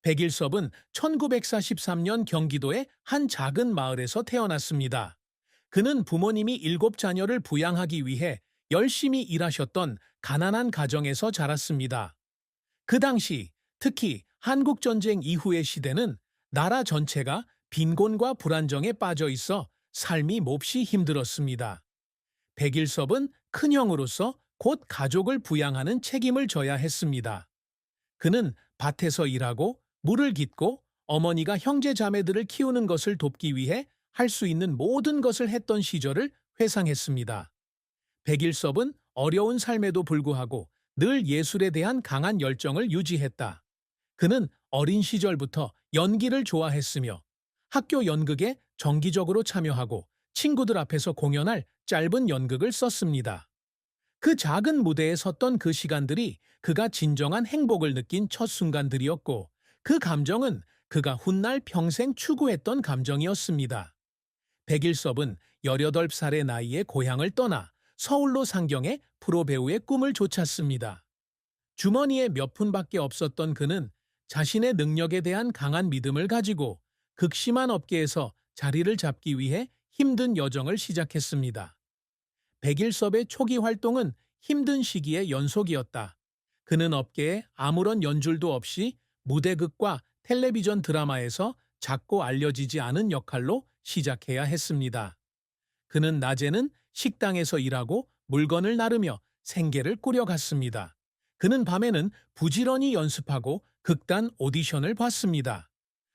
백일섭은 1943년 경기도의 한 작은 마을에서 태어났습니다. 그는 부모님이 7자녀를 부양하기 위해 열심히 일하셨던 가난한 가정에서 자랐습니다. 그 당시, 특히 한국전쟁 이후의 시대는 나라 전체가 빈곤과 불안정에 빠져 있어 삶이 몹시 힘들었습니다. 백일섭은 큰형으로서 곧 가족을 부양하는 책임을 져야 했습니다. 그는 밭에서 일하고 물을 깃고 어머니가 형제 자매들을 키우는 것을 돕기 위해 할 수 있는 모든 것을 했던 시절을 회상했습니다. 백일섭은 어려운 삶에도 불구하고 늘 예술에 대한 강한 열정을 유지했다. 그는 어린 시절부터 연기를 좋아했으며 학교 연극에 정기적으로 참여하고 친구들 앞에서 공연할 짧은 연극을 썼습니다. 그 작은 무대에 섰던 그 시간들이 그가 진정한 행복을 느낀 첫 순간들이었고, 그 감정은 그가 훗날 평생 추구했던 감정이었습니다. 백일섭은 18살의 나이에 고향을 떠나 서울로 상경해 프로배우의 꿈을 쫓았습니다. 주머니에 몇 푼밖에 없었던 그는 자신의 능력에 대한 강한 믿음을 가지고 극심한 업계에서 자리를 잡기 위해 힘든 여정을 시작했습니다. 백일섭의 초기 활동은 힘든 시기의 연속이었다. 그는 업계에 아무런 연줄도 없이 무대극과 텔레비전 드라마에서 작고 알려지지 않은 역할로 시작해야 했습니다. 그는 낮에는 식당에서 일하고 물건을 나르며 생계를 꾸려갔습니다. 그는 밤에는 부지런히 연습하고 극단 오디션을 봤습니다.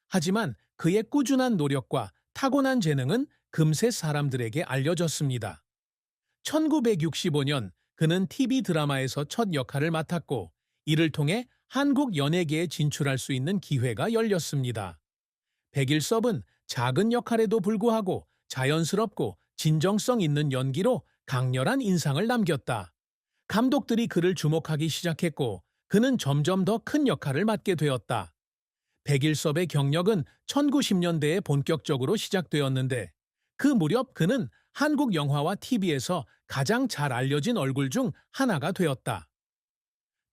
하지만 그의 꾸준한 노력과 타고난 재능은 금세 사람들에게 알려졌습니다. 1965년 그는 TV 드라마에서 첫 역할을 맡았고, 이를 통해 한국 연예계에 진출할 수 있는 기회가 열렸습니다. 백일섭은 작은 역할에도 불구하고 자연스럽고 진정성 있는 연기로 강렬한 인상을 남겼다. 감독들이 그를 주목하기 시작했고, 그는 점점 더 큰 역할을 맡게 되었다. 백일섭의 경력은 1990년대에 본격적으로 시작되었는데, 그 무렵 그는 한국 영화와 TV에서 가장 잘 알려진 얼굴 중 하나가 되었다.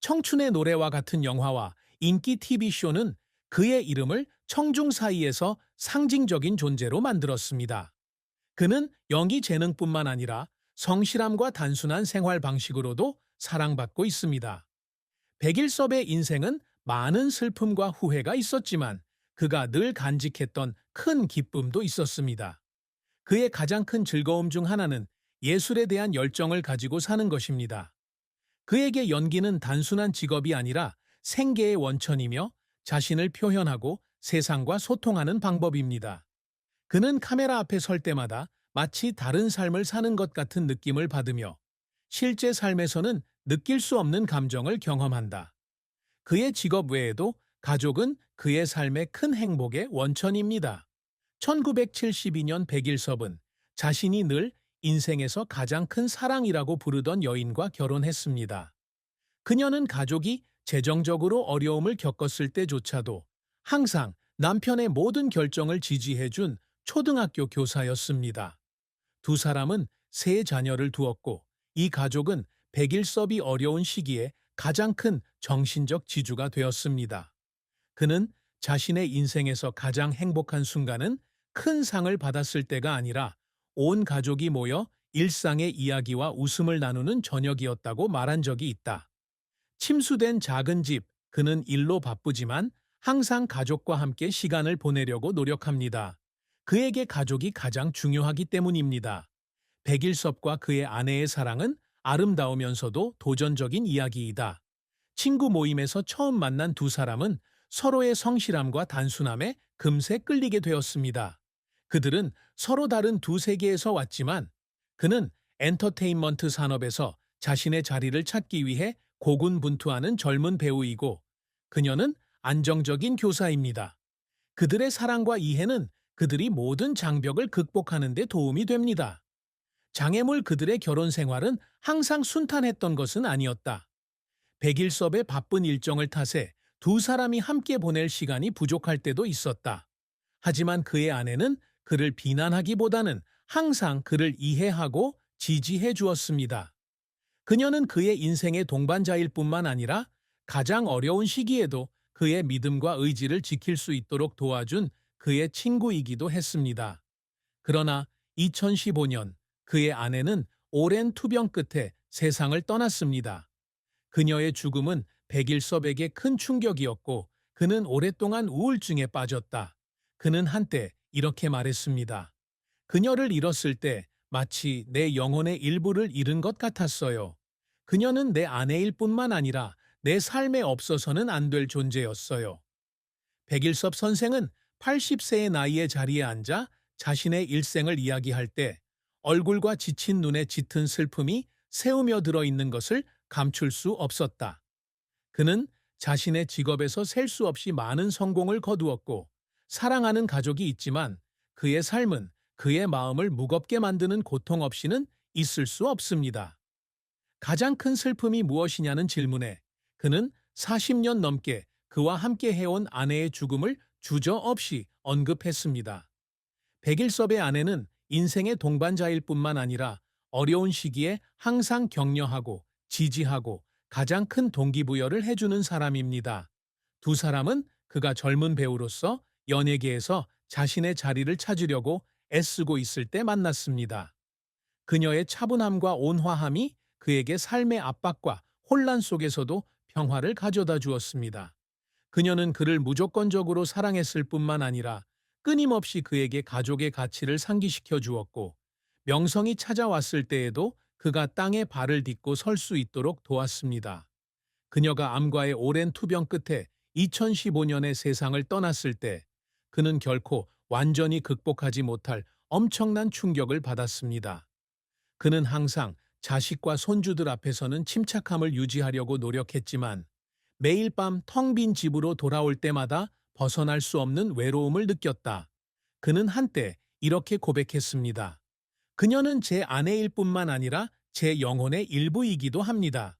청춘의 노래와 같은 영화와 인기 TV쇼는 그의 이름을 청중 사이에서 상징적인 존재로 만들었습니다. 그는 연기 재능뿐만 아니라 성실함과 단순한 생활 방식으로도 사랑받고 있습니다. 백일섭의 인생은 많은 슬픔과 후회가 있었지만 그가 늘 간직했던 큰 기쁨도 있었습니다. 그의 가장 큰 즐거움 중 하나는 예술에 대한 열정을 가지고 사는 것입니다. 그에게 연기는 단순한 직업이 아니라 생계의 원천이며 자신을 표현하고 세상과 소통하는 방법입니다. 그는 카메라 앞에 설 때마다 마치 다른 삶을 사는 것 같은 느낌을 받으며 실제 삶에서는 느낄 수 없는 감정을 경험한다. 그의 직업 외에도 가족은 그의 삶의 큰 행복의 원천입니다. 1972년 백일섭은 자신이 늘 인생에서 가장 큰 사랑이라고 부르던 여인과 결혼했습니다. 그녀는 가족이 재정적으로 어려움을 겪었을 때조차도 항상 남편의 모든 결정을 지지해준 초등학교 교사였습니다. 두 사람은 세 자녀를 두었고, 이 가족은 백일섭이 어려운 시기에 가장 큰 정신적 지주가 되었습니다. 그는 자신의 인생에서 가장 행복한 순간은 큰 상을 받았을 때가 아니라 온 가족이 모여 일상의 이야기와 웃음을 나누는 저녁이었다고 말한 적이 있다. 침수된 작은 집, 그는 일로 바쁘지만 항상 가족과 함께 시간을 보내려고 노력합니다. 그에게 가족이 가장 중요하기 때문입니다. 백일섭과 그의 아내의 사랑은 아름다우면서도 도전적인 이야기이다. 친구 모임에서 처음 만난 두 사람은 서로의 성실함과 단순함에 금세 끌리게 되었습니다. 그들은 서로 다른 두 세계에서 왔지만 그는 엔터테인먼트 산업에서 자신의 자리를 찾기 위해 고군분투하는 젊은 배우이고, 그녀는 안정적인 교사입니다. 그들의 사랑과 이해는 그들이 모든 장벽을 극복하는 데 도움이 됩니다. 장애물 그들의 결혼 생활은 항상 순탄했던 것은 아니었다. 백일섭의 바쁜 일정을 탓에 두 사람이 함께 보낼 시간이 부족할 때도 있었다. 하지만 그의 아내는 그를 비난하기보다는 항상 그를 이해하고 지지해 주었습니다. 그녀는 그의 인생의 동반자일 뿐만 아니라 가장 어려운 시기에도 그의 믿음과 의지를 지킬 수 있도록 도와준 그의 친구이기도 했습니다. 그러나 2015년 그의 아내는 오랜 투병 끝에 세상을 떠났습니다. 그녀의 죽음은 백일섭에게 큰 충격이었고 그는 오랫동안 우울증에 빠졌다. 그는 한때 이렇게 말했습니다. 그녀를 잃었을 때 마치 내 영혼의 일부를 잃은 것 같았어요. 그녀는 내 아내일 뿐만 아니라 내 삶에 없어서는 안 될 존재였어요. 백일섭 선생은 80세의 나이에 자리에 앉아 자신의 일생을 이야기할 때 얼굴과 지친 눈에 짙은 슬픔이 새우며 들어있는 것을 감출 수 없었다. 그는 자신의 직업에서 셀 수 없이 많은 성공을 거두었고 사랑하는 가족이 있지만 그의 삶은 그의 마음을 무겁게 만드는 고통 없이는 있을 수 없습니다. 가장 큰 슬픔이 무엇이냐는 질문에 그는 40년 넘게 그와 함께 해온 아내의 죽음을 주저없이 언급했습니다. 백일섭의 아내는 인생의 동반자일 뿐만 아니라 어려운 시기에 항상 격려하고 지지하고 가장 큰 동기부여를 해주는 사람입니다. 두 사람은 그가 젊은 배우로서 연예계에서 자신의 자리를 찾으려고 애쓰고 있을 때 만났습니다. 그녀의 차분함과 온화함이 그에게 삶의 압박과 혼란 속에서도 평화를 가져다 주었습니다. 그녀는 그를 무조건적으로 사랑했을 뿐만 아니라 끊임없이 그에게 가족의 가치를 상기시켜 주었고 명성이 찾아왔을 때에도 그가 땅에 발을 딛고 설 수 있도록 도왔습니다. 그녀가 암과의 오랜 투병 끝에 2015년에 세상을 떠났을 때 그는 결코 완전히 극복하지 못할 엄청난 충격을 받았습니다. 그는 항상 자식과 손주들 앞에서는 침착함을 유지하려고 노력했지만 매일 밤 텅 빈 집으로 돌아올 때마다 벗어날 수 없는 외로움을 느꼈다. 그는 한때 이렇게 고백했습니다. 그녀는 제 아내일 뿐만 아니라 제 영혼의 일부이기도 합니다.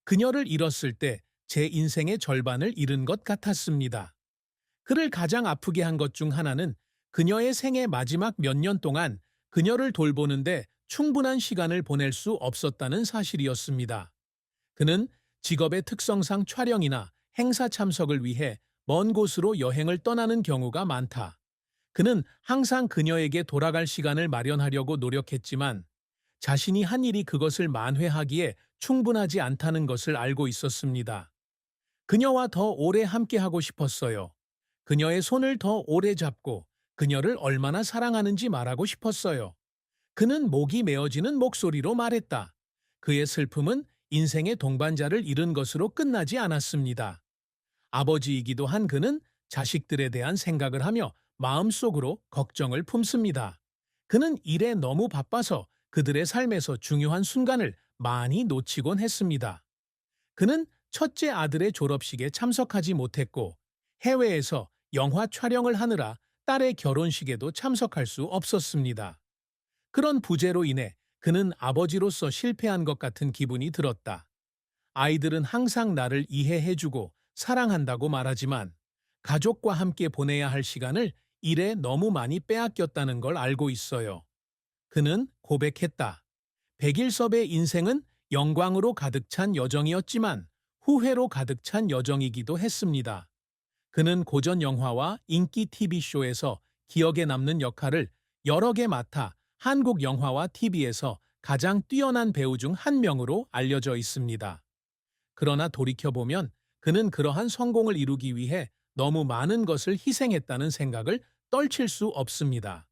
그녀를 잃었을 때 제 인생의 절반을 잃은 것 같았습니다. 그를 가장 아프게 한 것 중 하나는 그녀의 생애 마지막 몇 년 동안 그녀를 돌보는데 충분한 시간을 보낼 수 없었다는 사실이었습니다. 그는 직업의 특성상 촬영이나 행사 참석을 위해 먼 곳으로 여행을 떠나는 경우가 많다. 그는 항상 그녀에게 돌아갈 시간을 마련하려고 노력했지만 자신이 한 일이 그것을 만회하기에 충분하지 않다는 것을 알고 있었습니다. 그녀와 더 오래 함께하고 싶었어요. 그녀의 손을 더 오래 잡고 그녀를 얼마나 사랑하는지 말하고 싶었어요. 그는 목이 메어지는 목소리로 말했다. 그의 슬픔은 인생의 동반자를 잃은 것으로 끝나지 않았습니다. 아버지이기도 한 그는 자식들에 대한 생각을 하며 마음속으로 걱정을 품습니다. 그는 일에 너무 바빠서 그들의 삶에서 중요한 순간을 많이 놓치곤 했습니다. 그는 첫째 아들의 졸업식에 참석하지 못했고 해외에서 영화 촬영을 하느라 딸의 결혼식에도 참석할 수 없었습니다. 그런 부재로 인해 그는 아버지로서 실패한 것 같은 기분이 들었다. 아이들은 항상 나를 이해해주고 사랑한다고 말하지만 가족과 함께 보내야 할 시간을 일에 너무 많이 빼앗겼다는 걸 알고 있어요. 그는 고백했다. 백일섭의 인생은 영광으로 가득 찬 여정이었지만 후회로 가득 찬 여정이기도 했습니다. 그는 고전 영화와 인기 TV쇼에서 기억에 남는 역할을 여러 개 맡아 한국 영화와 TV에서 가장 뛰어난 배우 중 한 명으로 알려져 있습니다. 그러나 돌이켜보면 그는 그러한 성공을 이루기 위해 너무 많은 것을 희생했다는 생각을 떨칠 수 없습니다.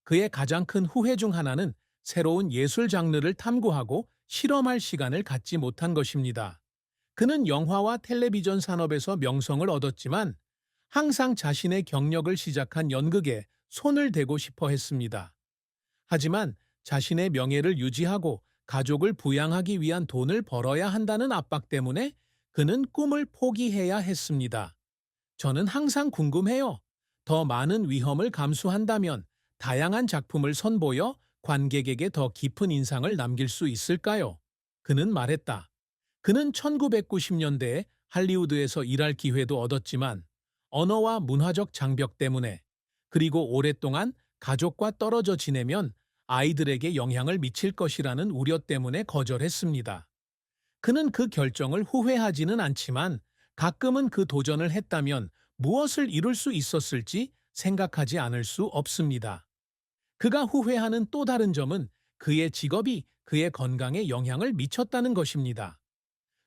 그의 가장 큰 후회 중 하나는 새로운 예술 장르를 탐구하고 실험할 시간을 갖지 못한 것입니다. 그는 영화와 텔레비전 산업에서 명성을 얻었지만 항상 자신의 경력을 시작한 연극에 손을 대고 싶어 했습니다. 하지만 자신의 명예를 유지하고 가족을 부양하기 위한 돈을 벌어야 한다는 압박 때문에 그는 꿈을 포기해야 했습니다. 저는 항상 궁금해요. 더 많은 위험을 감수한다면 다양한 작품을 선보여 관객에게 더 깊은 인상을 남길 수 있을까요? 그는 말했다. 그는 1990년대에 할리우드에서 일할 기회도 얻었지만 언어와 문화적 장벽 때문에 그리고 오랫동안 가족과 떨어져 지내면 아이들에게 영향을 미칠 것이라는 우려 때문에 거절했습니다. 그는 그 결정을 후회하지는 않지만 가끔은 그 도전을 했다면 무엇을 이룰 수 있었을지 생각하지 않을 수 없습니다. 그가 후회하는 또 다른 점은 그의 직업이 그의 건강에 영향을 미쳤다는 것입니다.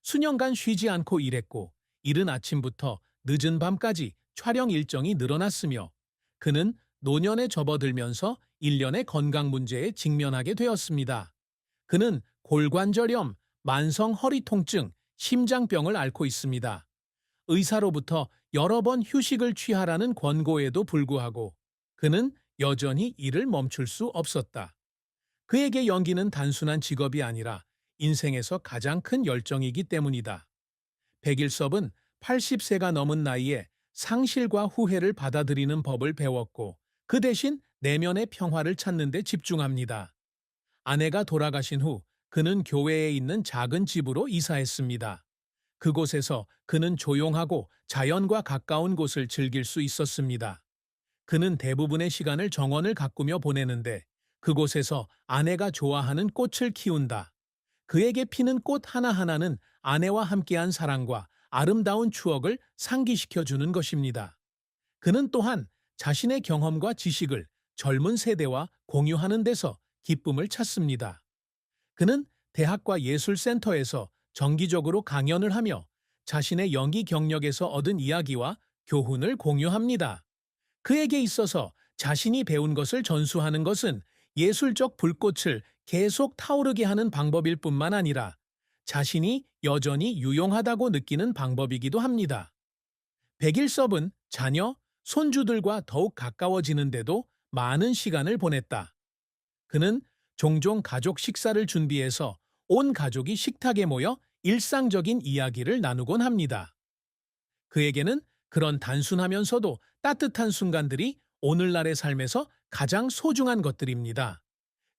수년간 쉬지 않고 일했고 이른 아침부터 늦은 밤까지 촬영 일정이 늘어났으며 그는 노년에 접어들면서 일련의 건강 문제에 직면하게 되었습니다. 그는 골관절염, 만성 허리 통증, 심장병을 앓고 있습니다. 의사로부터 여러 번 휴식을 취하라는 권고에도 불구하고 그는 여전히 일을 멈출 수 없었다. 그에게 연기는 단순한 직업이 아니라 인생에서 가장 큰 열정이기 때문이다. 백일섭은 80세가 넘은 나이에 상실과 후회를 받아들이는 법을 배웠고 그 대신 내면의 평화를 찾는 데 집중합니다. 아내가 돌아가신 후 그는 교회에 있는 작은 집으로 이사했습니다. 그곳에서 그는 조용하고 자연과 가까운 곳을 즐길 수 있었습니다. 그는 대부분의 시간을 정원을 가꾸며 보내는데 그곳에서 아내가 좋아하는 꽃을 키운다. 그에게 피는 꽃 하나하나는 아내와 함께한 사랑과 아름다운 추억을 상기시켜 주는 것입니다. 그는 또한 자신의 경험과 지식을 젊은 세대와 공유하는 데서 기쁨을 찾습니다. 그는 대학과 예술센터에서 정기적으로 강연을 하며 자신의 연기 경력에서 얻은 이야기와 교훈을 공유합니다. 그에게 있어서 자신이 배운 것을 전수하는 것은 예술적 불꽃을 계속 타오르게 하는 방법일 뿐만 아니라 자신이 여전히 유용하다고 느끼는 방법이기도 합니다. 백일섭은 자녀, 손주들과 더욱 가까워지는데도 많은 시간을 보냈다. 그는 종종 가족 식사를 준비해서 온 가족이 식탁에 모여 일상적인 이야기를 나누곤 합니다. 그에게는 그런 단순하면서도 따뜻한 순간들이 오늘날의 삶에서 가장 소중한 것들입니다.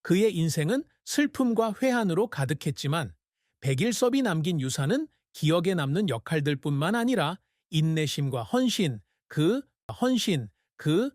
그의 인생은 슬픔과 회한으로 가득했지만 백일섭이 남긴 유산은 기억에 남는 역할들뿐만 아니라 인내심과 헌신, 그